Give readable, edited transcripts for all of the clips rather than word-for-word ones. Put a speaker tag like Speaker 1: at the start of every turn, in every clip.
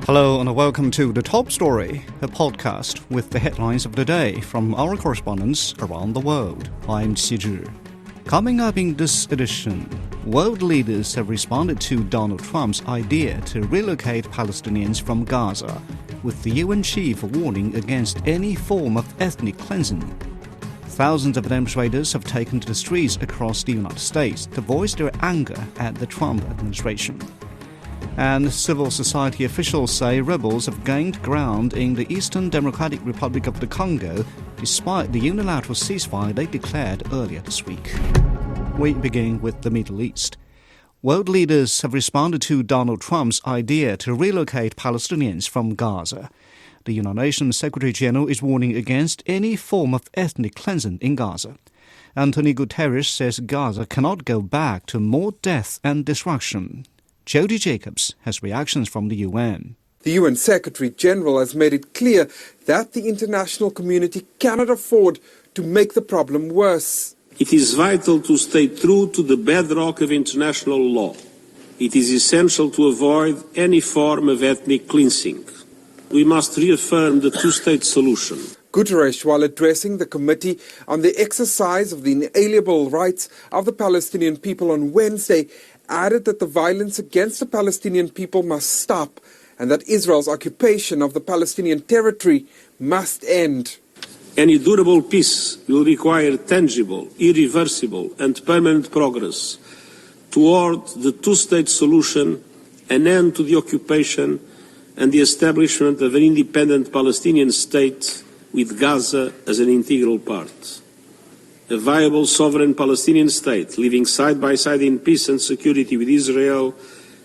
Speaker 1: Hello and welcome to The Top Story, a podcast with the headlines of the day from our correspondents around the world. I'm Qi. Coming up in this edition, world leaders have responded to Donald Trump's idea to relocate Palestinians from Gaza, with the UN chief warning against any form of ethnic cleansing. Thousands of demonstrators have taken to the streets across the United States to voice their anger at the Trump administration. And civil society officials say rebels have gained ground in the Eastern Democratic Republic of the Congo, despite the unilateral ceasefire they declared earlier this week. We begin with the Middle East. World leaders have responded to Donald Trump's idea to relocate Palestinians from Gaza. The United Nations Secretary-General is warning against any form of ethnic cleansing in Gaza. Antonio Guterres says Gaza cannot go back to more death and destruction. Jody Jacobs has reactions from the UN.
Speaker 2: The UN Secretary-General has made it clear that the international community cannot afford to make the problem worse.
Speaker 3: It is vital to stay true to the bedrock of international law. It is essential to avoid any form of ethnic cleansing. We must reaffirm the two-state solution.
Speaker 2: Guterres, while addressing the committee on the exercise of the inalienable rights of the Palestinian people on Wednesday, added that the violence against the Palestinian people must stop and that Israel's occupation of the Palestinian territory must end.
Speaker 3: Any durable peace will require tangible, irreversible and permanent progress toward the two-state solution, an end to the occupation and the establishment of an independent Palestinian state with Gaza as an integral part. A viable sovereign Palestinian state living side by side in peace and security with Israel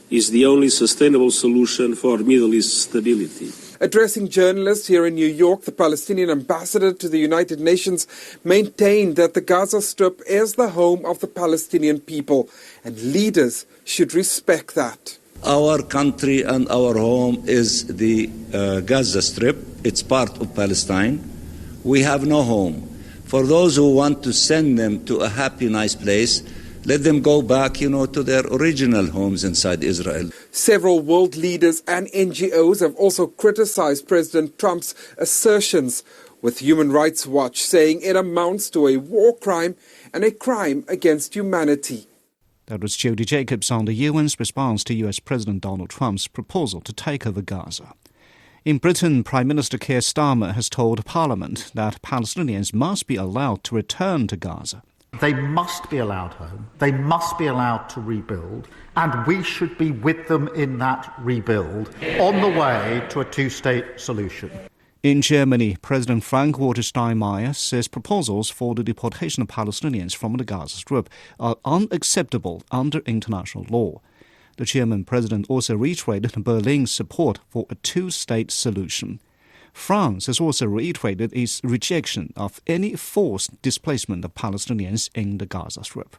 Speaker 3: is the only sustainable solution for Middle East stability.
Speaker 2: Addressing journalists here in New York, the Palestinian ambassador to the United Nations maintained that the Gaza Strip is the home of the Palestinian people, and leaders should respect that.
Speaker 4: Our country and our home is the Gaza Strip. It's part of Palestine. We have no home. For those who want to send them to a happy, nice place, let them go back, to their original homes inside Israel.
Speaker 2: Several world leaders and NGOs have also criticized President Trump's assertions, with Human Rights Watch saying it amounts to a war crime and a crime against humanity.
Speaker 1: That was Jody Jacobs on the UN's response to US President Donald Trump's proposal to take over Gaza. In Britain, Prime Minister Keir Starmer has told Parliament that Palestinians must be allowed to return to Gaza.
Speaker 5: They must be allowed home, they must be allowed to rebuild, and we should be with them in that rebuild on the way to a two-state solution.
Speaker 1: In Germany, President Frank-Walter Steinmeier says proposals for the deportation of Palestinians from the Gaza Strip are unacceptable under international law. The German president also reiterated Berlin's support for a two-state solution. France has also reiterated its rejection of any forced displacement of Palestinians in the Gaza Strip.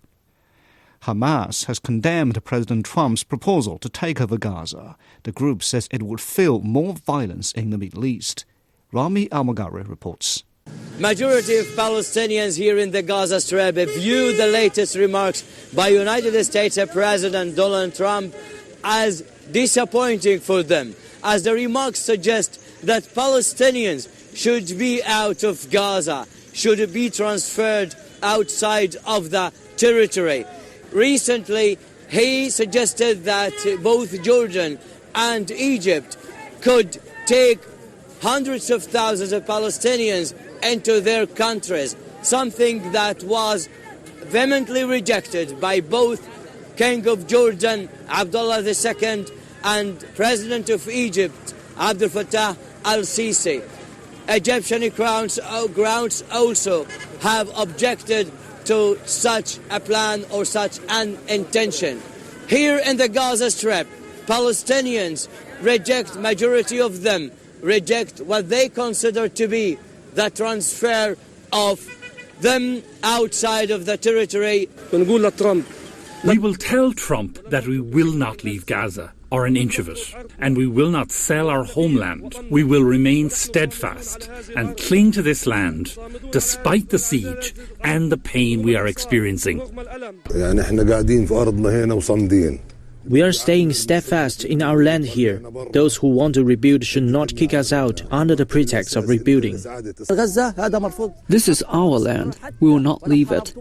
Speaker 1: Hamas has condemned President Trump's proposal to take over Gaza. The group says it would fuel more violence in the Middle East. Rami Almagari reports.
Speaker 6: Majority of Palestinians here in the Gaza Strip view the latest remarks by United States President Donald Trump as disappointing for them, as the remarks suggest that Palestinians should be out of Gaza, should be transferred outside of the territory. Recently, he suggested that both Jordan and Egypt could take hundreds of thousands of Palestinians into their countries, something that was vehemently rejected by both King of Jordan, Abdullah II, and President of Egypt, Abdel Fattah al-Sisi. Egyptian grounds also have objected to such a plan or such an intention. Here in the Gaza Strip, Palestinians majority of them reject what they consider to be the transfer of them outside of the territory.
Speaker 7: We will tell Trump that we will not leave Gaza, or an inch of it, and we will not sell our homeland. We will remain steadfast and cling to this land despite the siege and the pain we are experiencing.
Speaker 8: We are staying steadfast in our land here. Those who want to rebuild should not kick us out under the pretext of rebuilding.
Speaker 9: This is our land. We will not leave it.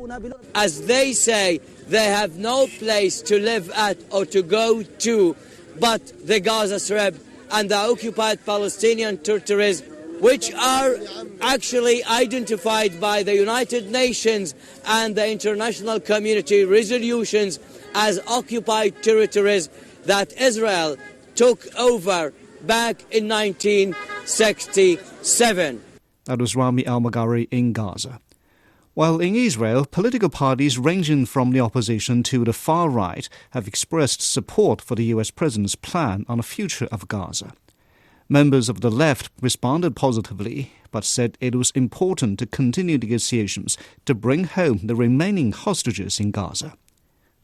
Speaker 6: As they say, they have no place to live at or to go to but the Gaza Strip and the occupied Palestinian territories, which are actually identified by the United Nations and the international community resolutions as occupied territories that Israel took over back in 1967.
Speaker 1: That was Rami al-Maghari in Gaza. While in Israel, political parties ranging from the opposition to the far right have expressed support for the US president's plan on the future of Gaza. Members of the left responded positively, but said it was important to continue negotiations to bring home the remaining hostages in Gaza.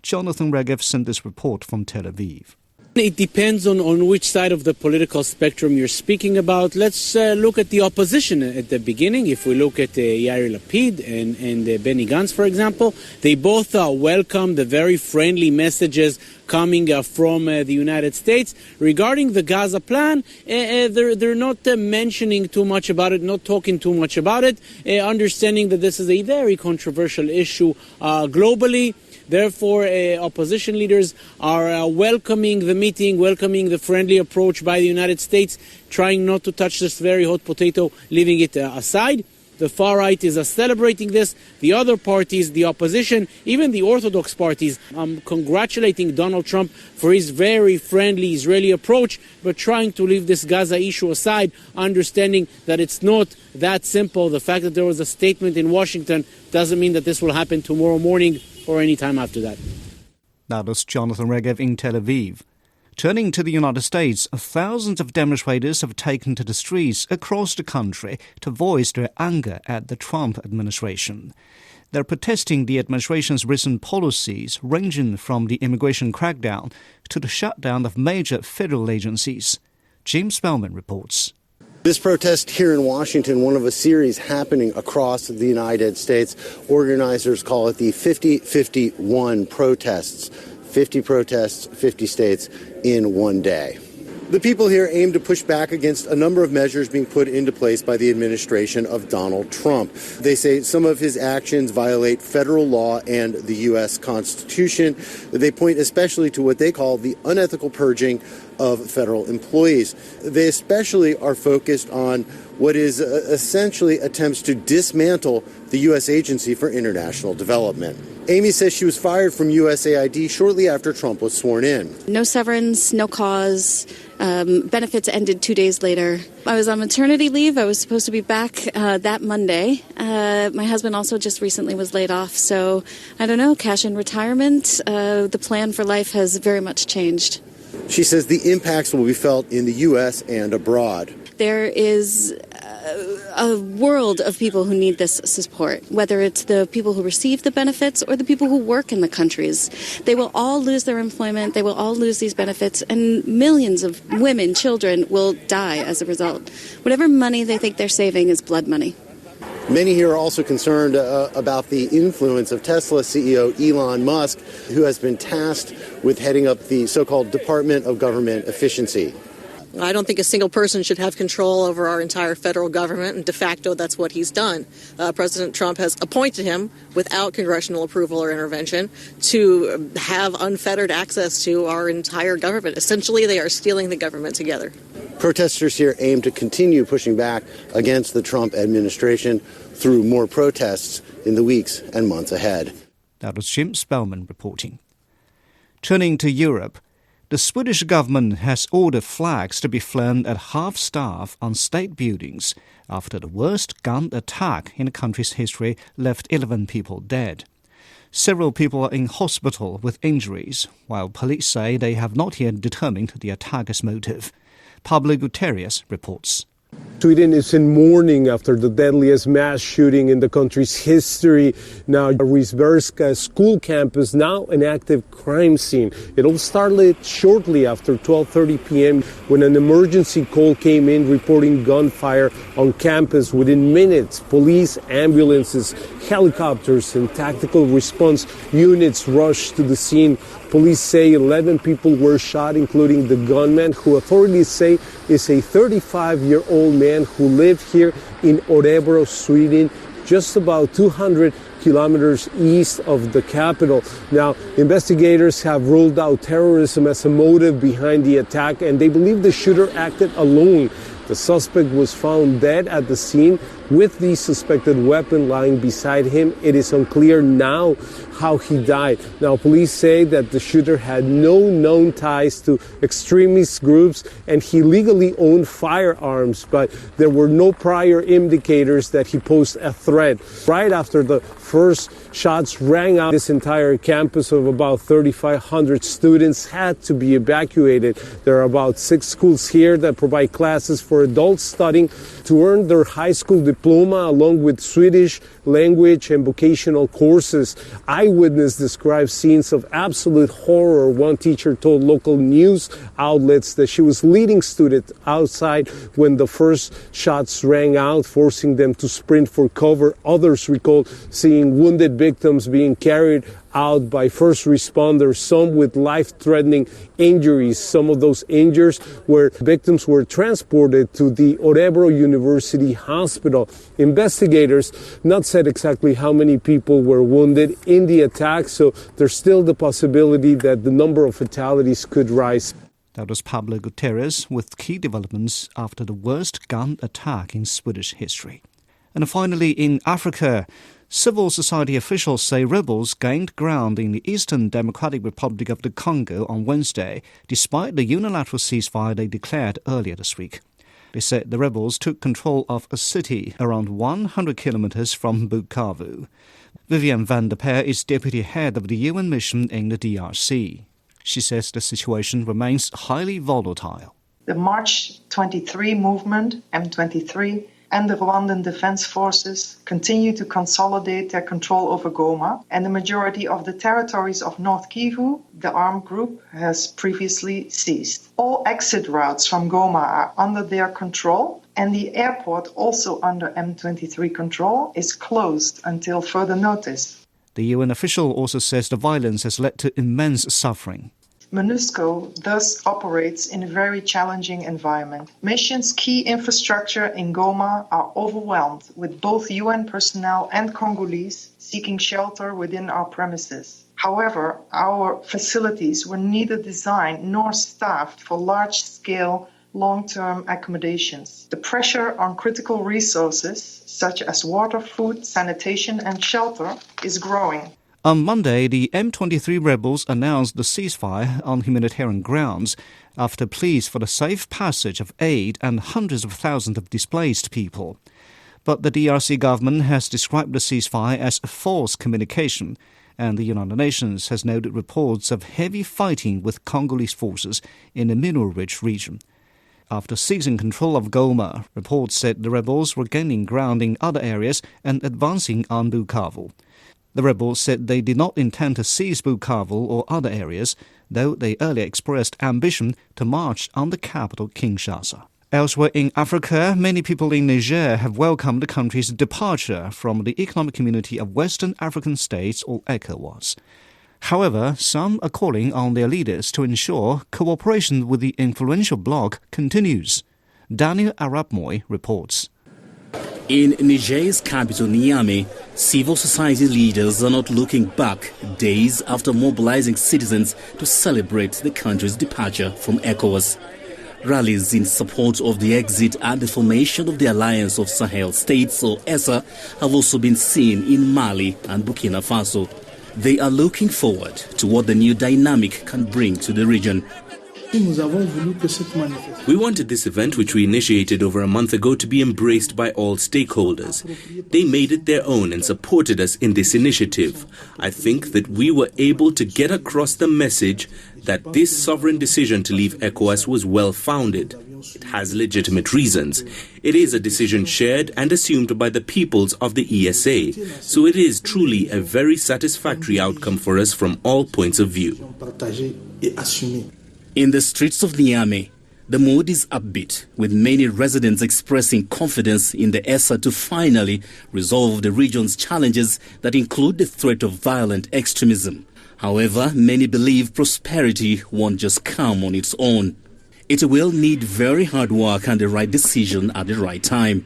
Speaker 1: Jonathan Regev sent this report from Tel Aviv.
Speaker 10: It depends on which side of the political spectrum you're speaking about. Let's look at the opposition at the beginning. If we look at Yair Lapid and Benny Gantz, for example, they both welcome the very friendly messages coming from the United States. Regarding the Gaza plan, they're not mentioning too much about it, not talking too much about it, understanding that this is a very controversial issue globally. Therefore, opposition leaders are welcoming the meeting, welcoming the friendly approach by the United States, trying not to touch this very hot potato, leaving it aside. The far right is celebrating this. The other parties, the opposition, even the Orthodox parties, congratulating Donald Trump for his very friendly Israeli approach, but trying to leave this Gaza issue aside, understanding that it's not that simple. The fact that there was a statement in Washington doesn't mean that this will happen tomorrow morning or any time after that.
Speaker 1: That was Jonathan Regev in Tel Aviv. Turning to the United States, thousands of demonstrators have taken to the streets across the country to voice their anger at the Trump administration. They're protesting the administration's recent policies, ranging from the immigration crackdown to the shutdown of major federal agencies. Jim Spellman reports.
Speaker 11: This protest here in Washington, one of a series happening across the United States. Organizers call it the 50-51 protests. 50 protests, 50 states in one day. The people here aim to push back against a number of measures being put into place by the administration of Donald Trump. They say some of his actions violate federal law and the U.S. Constitution. They point especially to what they call the unethical purging of federal employees. They especially are focused on what is essentially attempts to dismantle the U.S. Agency for International Development. Amy says she was fired from USAID shortly after Trump was sworn in.
Speaker 12: No severance, no cause. Benefits ended 2 days later. I was on maternity leave. I was supposed to be back that Monday. My husband also just recently was laid off. So, I don't know, cash in retirement. The plan for life has very much changed.
Speaker 11: She says the impacts will be felt in the U.S. and abroad.
Speaker 12: There is a world of people who need this support, whether it's the people who receive the benefits or the people who work in the countries. They will all lose their employment, they will all lose these benefits, and millions of women, children will die as a result. Whatever money they think they're saving is blood money.
Speaker 11: Many here are also concerned about the influence of Tesla CEO Elon Musk, who has been tasked with heading up the so-called Department of Government Efficiency.
Speaker 13: I don't think a single person should have control over our entire federal government, and de facto that's what he's done. President Trump has appointed him without congressional approval or intervention to have unfettered access to our entire government. Essentially, they are stealing the government together.
Speaker 11: Protesters here aim to continue pushing back against the Trump administration through more protests in the weeks and months ahead.
Speaker 1: That was Jim Spellman reporting. Turning to Europe, the Swedish government has ordered flags to be flown at half-staff on state buildings after the worst gun attack in the country's history left 11 people dead. Several people are in hospital with injuries, while police say they have not yet determined the attacker's motive. Pablo Gutierrez reports.
Speaker 14: Sweden is in mourning after the deadliest mass shooting in the country's history. Now, Risberska school campus now an active crime scene. It all started shortly after 12:30 p.m. when an emergency call came in reporting gunfire on campus. Within minutes, police, ambulances, helicopters, and tactical response units rushed to the scene. Police say 11 people were shot, including the gunman, who authorities say is a 35-year-old man who lived here in Örebro, Sweden, just about 200 kilometers east of the capital. Now, investigators have ruled out terrorism as a motive behind the attack, and they believe the shooter acted alone. The suspect was found dead at the scene with the suspected weapon lying beside him. It is unclear now how he died. Now, police say that the shooter had no known ties to extremist groups and he legally owned firearms, but there were no prior indicators that he posed a threat. Right after the first shots rang out, this entire campus of about 3,500 students had to be evacuated. There are about 6 schools here that provide classes for adults studying to earn their high school diploma, along with Swedish language and vocational courses. Eyewitness described scenes of absolute horror. One teacher told local news outlets that she was leading students outside when the first shots rang out, forcing them to sprint for cover. Others recalled seeing wounded victims being carried out by first responders, some with life-threatening injuries. Some of those injuries where victims were transported to the Örebro University Hospital. Investigators not said exactly how many people were wounded in the attack, so there's still the possibility that the number of fatalities could rise.
Speaker 1: That was Pablo Gutierrez with key developments after the worst gun attack in Swedish history. And finally, in Africa, civil society officials say rebels gained ground in the Eastern Democratic Republic of the Congo on Wednesday, despite the unilateral ceasefire they declared earlier this week. They said the rebels took control of a city around 100 kilometers from Bukavu. Viviane van der Peer is deputy head of the UN mission in the DRC. She says the situation remains highly volatile.
Speaker 15: The March 23 movement, M23, and the Rwandan Defense Forces continue to consolidate their control over Goma, and the majority of the territories of North Kivu, the armed group, has previously seized. All exit routes from Goma are under their control, and the airport, also under M23 control, is closed until further notice.
Speaker 1: The UN official also says the violence has led to immense suffering.
Speaker 15: MONUSCO thus operates in a very challenging environment. Mission's key infrastructure in Goma are overwhelmed, with both UN personnel and Congolese seeking shelter within our premises. However, our facilities were neither designed nor staffed for large-scale, long-term accommodations. The pressure on critical resources, such as water, food, sanitation, and shelter, is growing.
Speaker 1: On Monday, the M23 rebels announced the ceasefire on humanitarian grounds after pleas for the safe passage of aid and hundreds of thousands of displaced people. But the DRC government has described the ceasefire as a false communication, and the United Nations has noted reports of heavy fighting with Congolese forces in the mineral-rich region. After seizing control of Goma, reports said the rebels were gaining ground in other areas and advancing on Bukavu. The rebels said they did not intend to seize Bukavu or other areas, though they earlier expressed ambition to march on the capital, Kinshasa. Elsewhere in Africa, many people in Niger have welcomed the country's departure from the Economic Community of Western African States, or ECOWAS. However, some are calling on their leaders to ensure cooperation with the influential bloc continues. Daniel Arabmoy reports.
Speaker 16: In Niger's capital, Niamey, civil society leaders are not looking back days after mobilizing citizens to celebrate the country's departure from ECOWAS. Rallies in support of the exit and the formation of the Alliance of Sahel States, or ESA, have also been seen in Mali and Burkina Faso. They are looking forward to what the new dynamic can bring to the region.
Speaker 17: We wanted this event, which we initiated over a month ago, to be embraced by all stakeholders. They made it their own and supported us in this initiative. I think that we were able to get across the message that this sovereign decision to leave ECOWAS was well-founded. It has legitimate reasons. It is a decision shared and assumed by the peoples of the ESA, so it is truly a very satisfactory outcome for us from all points of view.
Speaker 16: In the streets of Niamey, the mood is upbeat, with many residents expressing confidence in the ESA to finally resolve the region's challenges that include the threat of violent extremism. However, many believe prosperity won't just come on its own. It will need very hard work and the right decision at the right time.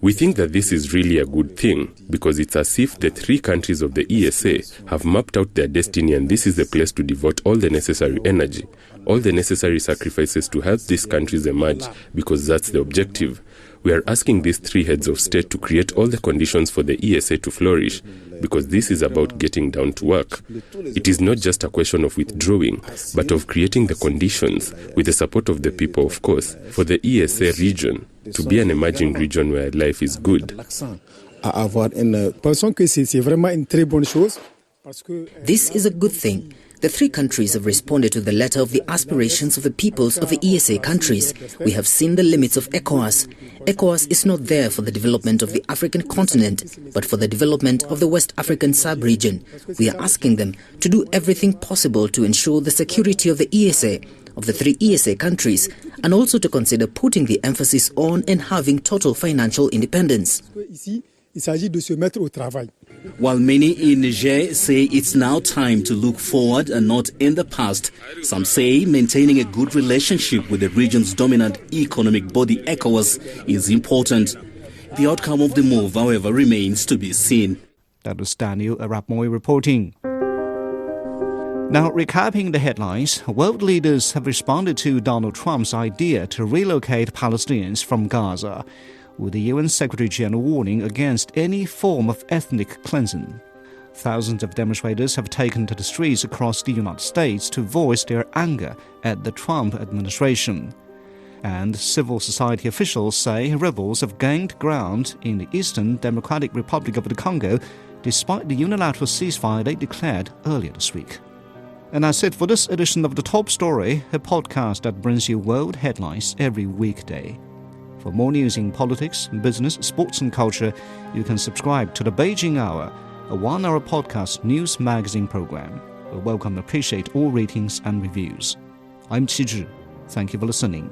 Speaker 18: We think that this is really a good thing because it's as if the three countries of the ESA have mapped out their destiny, and this is the place to devote all the necessary energy, all the necessary sacrifices to help these countries emerge, because that's the objective. We are asking these three heads of state to create all the conditions for the ESA to flourish, because this is about getting down to work. It is not just a question of withdrawing, but of creating the conditions, with the support of the people, of course, for the ESA region to be an emerging region where life is good.
Speaker 19: This is a good thing. The three countries have responded to the letter of the aspirations of the peoples of the ESA countries. We have seen the limits of ECOWAS. ECOWAS is not there for the development of the African continent, but for the development of the West African sub-region. We are asking them to do everything possible to ensure the security of the ESA, of the three ESA countries, and also to consider putting the emphasis on and having total financial independence.
Speaker 16: While many in Niger say it's now time to look forward and not in the past, some say maintaining a good relationship with the region's dominant economic body ECOWAS is important. The outcome of the move, however, remains to be seen.
Speaker 1: That was Daniel Arapmoy reporting. Now, recapping the headlines, world leaders have responded to Donald Trump's idea to relocate Palestinians from Gaza, with the UN Secretary-General warning against any form of ethnic cleansing. Thousands of demonstrators have taken to the streets across the United States to voice their anger at the Trump administration. And civil society officials say rebels have gained ground in the Eastern Democratic Republic of the Congo, despite the unilateral ceasefire they declared earlier this week. And that's it for this edition of The Top Story, a podcast that brings you world headlines every weekday. For more news in politics, business, sports and culture, you can subscribe to the Beijing Hour, a one-hour podcast news magazine program. We welcome and appreciate all ratings and reviews. I'm Qi Zhi. Thank you for listening.